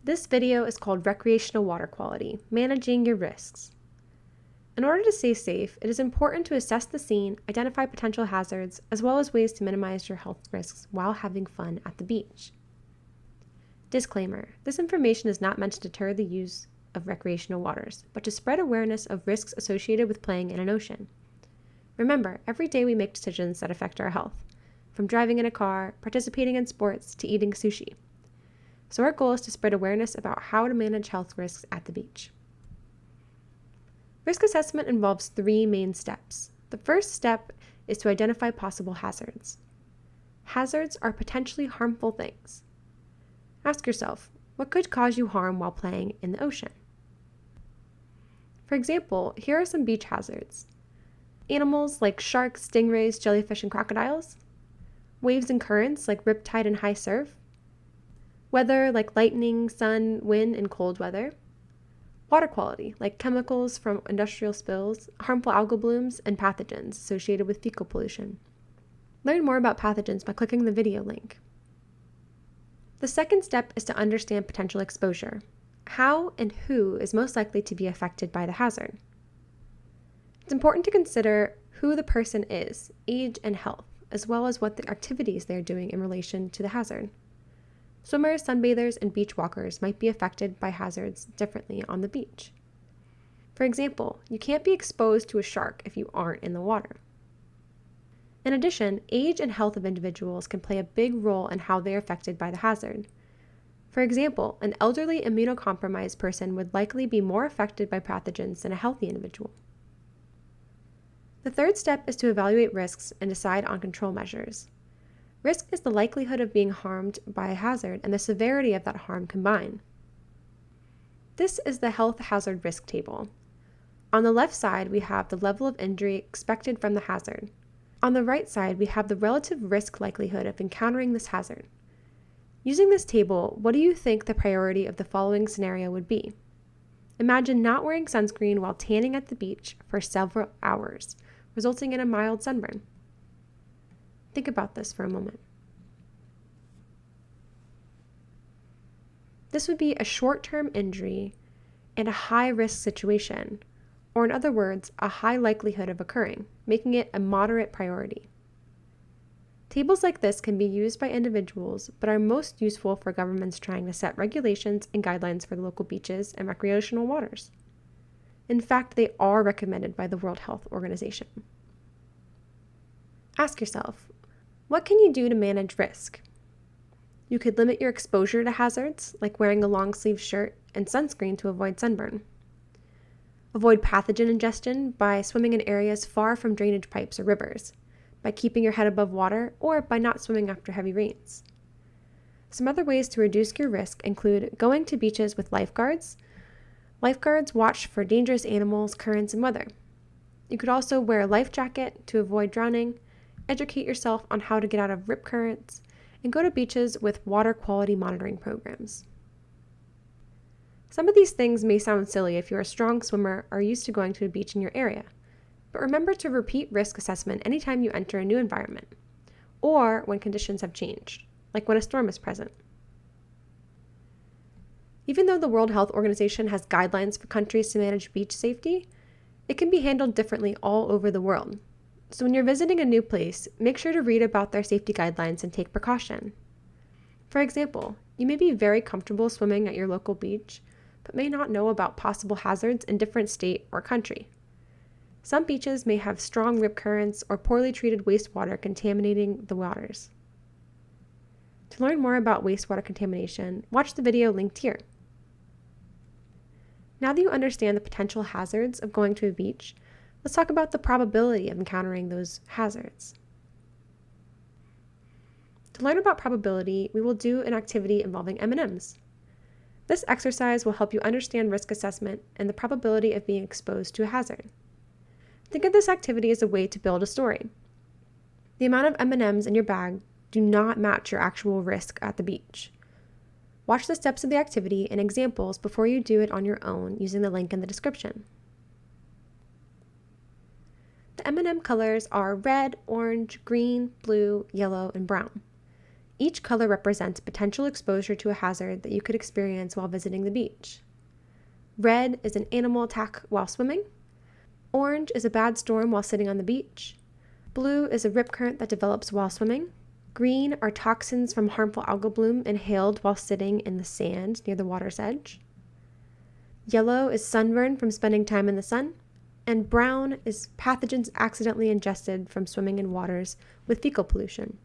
This video is called Recreational Water Quality, Managing Your Risks. In order to stay safe, it is important to assess the scene, identify potential hazards, as well as ways to minimize your health risks while having fun at the beach. Disclaimer: this information is not meant to deter the use of recreational waters, but to spread awareness of risks associated with playing in an ocean. Remember, every day we make decisions that affect our health, from driving in a car, participating in sports, to eating sushi. So our goal is to spread awareness about how to manage health risks at the beach. Risk assessment involves 3 main steps. The first step is to identify possible hazards. Hazards are potentially harmful things. Ask yourself, what could cause you harm while playing in the ocean? For example, here are some beach hazards. Animals like sharks, stingrays, jellyfish, and crocodiles. Waves and currents like riptide and high surf. Weather like lightning, sun, wind, and cold weather. Water quality like chemicals from industrial spills, harmful algal blooms, and pathogens associated with fecal pollution. Learn more about pathogens by clicking the video link. The second step is to understand potential exposure. How and who is most likely to be affected by the hazard? It's important to consider who the person is, age, and health, as well as what the activities they are doing in relation to the hazard. Swimmers, sunbathers, and beach walkers might be affected by hazards differently on the beach. For example, you can't be exposed to a shark if you aren't in the water. In addition, age and health of individuals can play a big role in how they are affected by the hazard. For example, an elderly immunocompromised person would likely be more affected by pathogens than a healthy individual. The third step is to evaluate risks and decide on control measures. Risk is the likelihood of being harmed by a hazard and the severity of that harm combined. This is the health hazard risk table. On the left side, we have the level of injury expected from the hazard. On the right side, we have the relative risk likelihood of encountering this hazard. Using this table, what do you think the priority of the following scenario would be? Imagine not wearing sunscreen while tanning at the beach for several hours, resulting in a mild sunburn. Think about this for a moment. This would be a short-term injury and a high-risk situation, or in other words, a high likelihood of occurring, making it a moderate priority. Tables like this can be used by individuals, but are most useful for governments trying to set regulations and guidelines for the local beaches and recreational waters. In fact, they are recommended by the World Health Organization. Ask yourself, what can you do to manage risk? You could limit your exposure to hazards, like wearing a long-sleeve shirt and sunscreen to avoid sunburn. Avoid pathogen ingestion by swimming in areas far from drainage pipes or rivers, by keeping your head above water, or by not swimming after heavy rains. Some other ways to reduce your risk include going to beaches with lifeguards. Lifeguards watch for dangerous animals, currents, and weather. You could also wear a life jacket to avoid drowning, educate yourself on how to get out of rip currents, and go to beaches with water quality monitoring programs. Some of these things may sound silly if you're a strong swimmer or used to going to a beach in your area, but remember to repeat risk assessment anytime you enter a new environment, or when conditions have changed, like when a storm is present. Even though the World Health Organization has guidelines for countries to manage beach safety, it can be handled differently all over the world. So when you're visiting a new place, make sure to read about their safety guidelines and take precaution. For example, you may be very comfortable swimming at your local beach, but may not know about possible hazards in a different state or country. Some beaches may have strong rip currents or poorly treated wastewater contaminating the waters. To learn more about wastewater contamination, watch the video linked here. Now that you understand the potential hazards of going to a beach, let's talk about the probability of encountering those hazards. To learn about probability, we will do an activity involving M&Ms. This exercise will help you understand risk assessment and the probability of being exposed to a hazard. Think of this activity as a way to build a story. The amount of M&Ms in your bag do not match your actual risk at the beach. Watch the steps of the activity and examples before you do it on your own using the link in the description. The M&M colors are red, orange, green, blue, yellow, and brown. Each color represents potential exposure to a hazard that you could experience while visiting the beach. Red is an animal attack while swimming. Orange is a bad storm while sitting on the beach. Blue is a rip current that develops while swimming. Green are toxins from harmful algal bloom inhaled while sitting in the sand near the water's edge. Yellow is sunburn from spending time in the sun. And brown is pathogens accidentally ingested from swimming in waters with fecal pollution.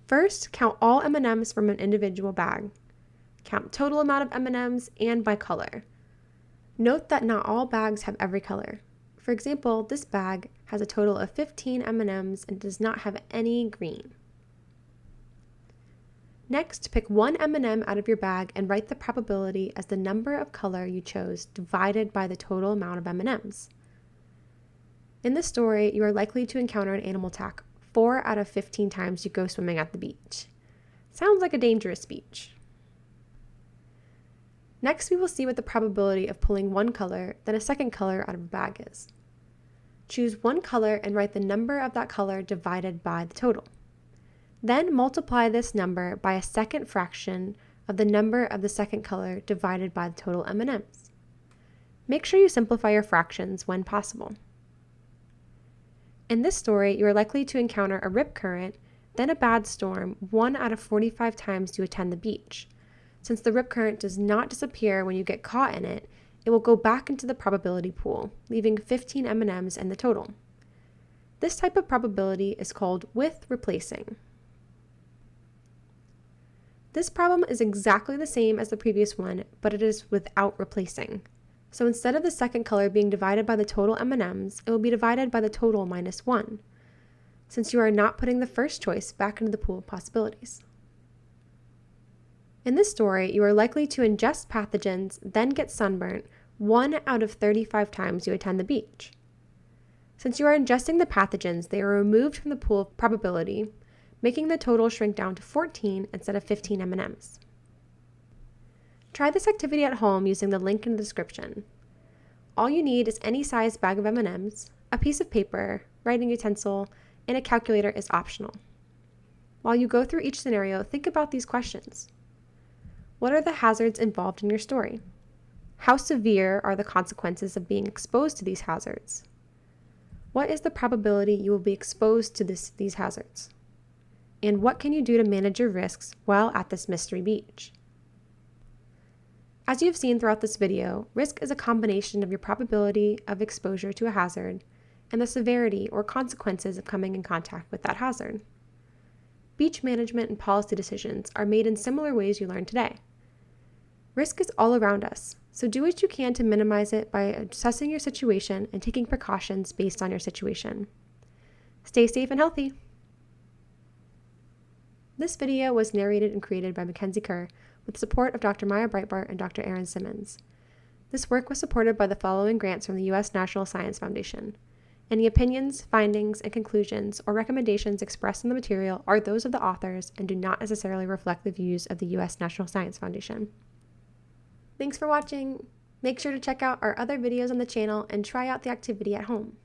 First, count all M&Ms from an individual bag. Count total amount of M&Ms and by color. Note that not all bags have every color. For example, this bag has a total of 15 M&Ms and does not have any green. Next, pick one M&M out of your bag and write the probability as the number of color you chose divided by the total amount of M&Ms. In this story, you are likely to encounter an animal attack 4 out of 15 times you go swimming at the beach. Sounds like a dangerous beach. Next, we will see what the probability of pulling one color, then a second color out of a bag is. Choose one color and write the number of that color divided by the total. Then multiply this number by a second fraction of the number of the second color divided by the total M&Ms. Make sure you simplify your fractions when possible. In this story, you are likely to encounter a rip current, then a bad storm 1 out of 45 times you attend the beach. Since the rip current does not disappear when you get caught in it, it will go back into the probability pool, leaving 15 M&Ms in the total. This type of probability is called with replacing. This problem is exactly the same as the previous one, but it is without replacing. So instead of the second color being divided by the total M&Ms, it will be divided by the total minus 1, since you are not putting the first choice back into the pool of possibilities. In this story, you are likely to ingest pathogens, then get sunburnt 1 out of 35 times you attend the beach. Since you are ingesting the pathogens, they are removed from the pool of probability, making the total shrink down to 14 instead of 15 M&Ms. Try this activity at home using the link in the description. All you need is any size bag of M&Ms, a piece of paper, writing utensil, and a calculator is optional. While you go through each scenario, think about these questions. What are the hazards involved in your story? How severe are the consequences of being exposed to these hazards? What is the probability you will be exposed to these hazards? And what can you do to manage your risks while at this mystery beach? As you have seen throughout this video, risk is a combination of your probability of exposure to a hazard and the severity or consequences of coming in contact with that hazard. Beach management and policy decisions are made in similar ways you learned today. Risk is all around us, so do what you can to minimize it by assessing your situation and taking precautions based on your situation. Stay safe and healthy! This video was narrated and created by Mackenzie Kerr with support of Dr. Maya Breitbart and Dr. Aaron Simmons. This work was supported by the following grants from the U.S. National Science Foundation. Any opinions, findings, and conclusions or recommendations expressed in the material are those of the authors and do not necessarily reflect the views of the U.S. National Science Foundation. Thanks for watching! Make sure to check out our other videos on the channel and try out the activity at home.